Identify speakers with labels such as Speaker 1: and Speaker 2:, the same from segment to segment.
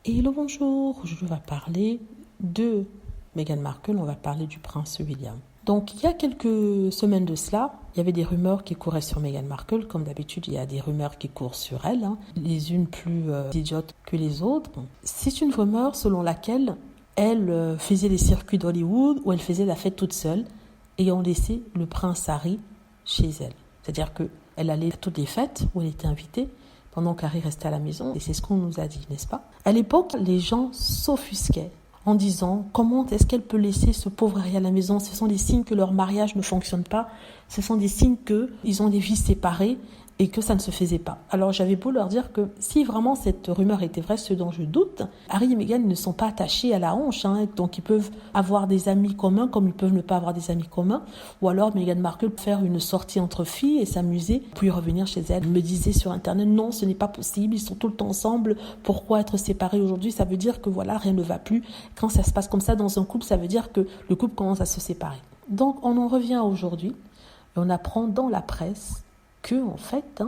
Speaker 1: Hello, bonjour. Aujourd'hui, on va parler de Meghan Markle, on va parler du prince William. Donc, il y a quelques semaines de cela, il y avait des rumeurs qui couraient sur Meghan Markle. Comme d'habitude, il y a des rumeurs qui courent sur elle, les unes plus idiotes que les autres. C'est une rumeur selon laquelle elle faisait les circuits d'Hollywood où elle faisait la fête toute seule, ayant laissé le prince Harry chez elle. C'est-à-dire qu'elle allait à toutes les fêtes où elle était invitée, pendant qu'Harry restait à la maison, et c'est ce qu'on nous a dit, n'est-ce pas? À l'époque, les gens s'offusquaient en disant comment est-ce qu'elle peut laisser ce pauvre Harry à la maison? Ce sont des signes que leur mariage ne fonctionne pas, ce sont des signes qu'ils ont des vies séparées et que ça ne se faisait pas. Alors j'avais beau leur dire que si vraiment cette rumeur était vraie, ce dont je doute, Harry et Meghan ne sont pas attachés à la hanche, donc ils peuvent avoir des amis communs comme ils peuvent ne pas avoir des amis communs, ou alors Meghan Markle peut faire une sortie entre filles et s'amuser, puis revenir chez elle. Elle me disait sur internet, non, ce n'est pas possible, ils sont tout le temps ensemble, pourquoi être séparés aujourd'hui? Ça veut dire que voilà, rien ne va plus. Quand ça se passe comme ça dans un couple, ça veut dire que le couple commence à se séparer. Donc on en revient aujourd'hui, et on apprend dans la presse que, en fait,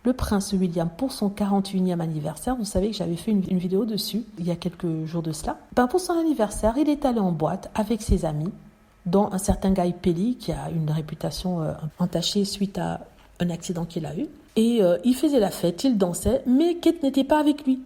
Speaker 1: le prince William, pour son 41e anniversaire, vous savez que j'avais fait une vidéo dessus, il y a quelques jours de cela, pour son anniversaire, il est allé en boîte avec ses amis, dont un certain Guy Pelly, qui a une réputation entachée suite à un accident qu'il a eu. Et il faisait la fête, il dansait, mais Kate n'était pas avec lui.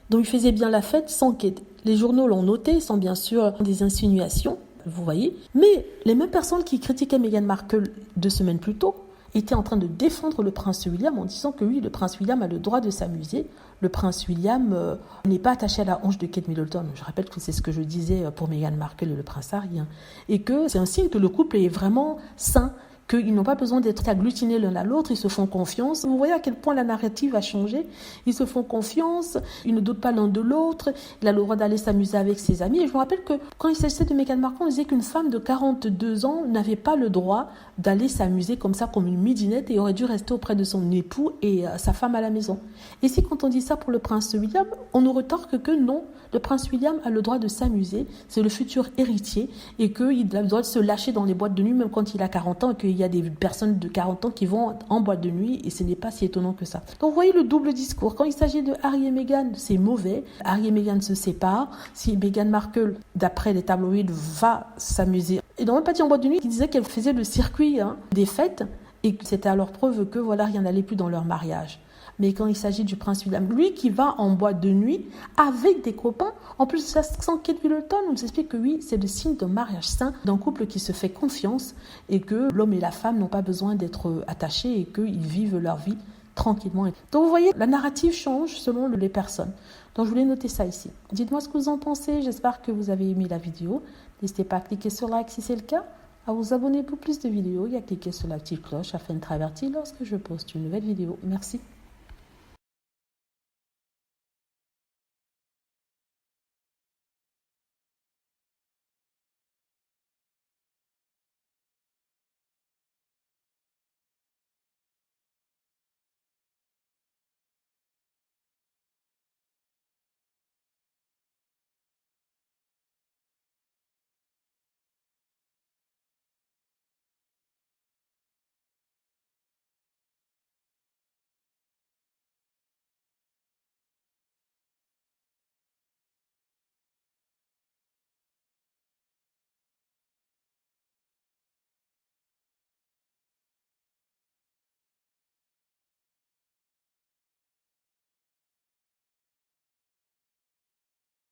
Speaker 1: Donc il faisait bien la fête sans Kate. Les journaux l'ont noté, sans bien sûr des insinuations, vous voyez. Mais les mêmes personnes qui critiquaient Meghan Markle 2 semaines plus tôt, était en train de défendre le prince William en disant que oui, le prince William a le droit de s'amuser. Le prince William n'est pas attaché à la hanche de Kate Middleton. Je rappelle que c'est ce que je disais pour Meghan Markle et le prince Harry. Et que c'est un signe que le couple est vraiment sain, qu'ils n'ont pas besoin d'être agglutinés l'un à l'autre, ils se font confiance. Vous voyez à quel point la narrative a changé. Ils se font confiance, ils ne doutent pas l'un de l'autre, il a le droit d'aller s'amuser avec ses amis. Et je me rappelle que quand il s'agissait de Meghan Markle, on disait qu'une femme de 42 ans n'avait pas le droit d'aller s'amuser comme ça, comme une midinette, et aurait dû rester auprès de son époux et sa femme à la maison. Et si quand on dit ça pour le prince William, on nous retorque que non, le prince William a le droit de s'amuser, c'est le futur héritier, et qu'il a le droit de se lâcher dans les boîtes de nuit même quand il a 40 ans, et qu'il y a des personnes de 40 ans qui vont en boîte de nuit, et ce n'est pas si étonnant que ça. Donc vous voyez le double discours. Quand il s'agit de Harry et Meghan, c'est mauvais. Harry et Meghan se séparent. Si Meghan Markle, d'après les tabloïds, va s'amuser, et dans un parti en boîte de nuit, il disait qu'elle faisait le circuit des fêtes, et que c'était alors preuve que voilà, rien n'allait plus dans leur mariage. Mais quand il s'agit du prince William, lui qui va en boîte de nuit avec des copains, en plus ça sans Kate Middleton, on nous explique que oui, c'est le signe d'un mariage sain, d'un couple qui se fait confiance et que l'homme et la femme n'ont pas besoin d'être attachés et qu'ils vivent leur vie tranquillement. Donc vous voyez, la narrative change selon les personnes. Donc je voulais noter ça ici. Dites-moi ce que vous en pensez, j'espère que vous avez aimé la vidéo. N'hésitez pas à cliquer sur like si c'est le cas, à vous abonner pour plus de vidéos et à cliquer sur la petite cloche afin de être averti lorsque je poste une nouvelle vidéo. Merci.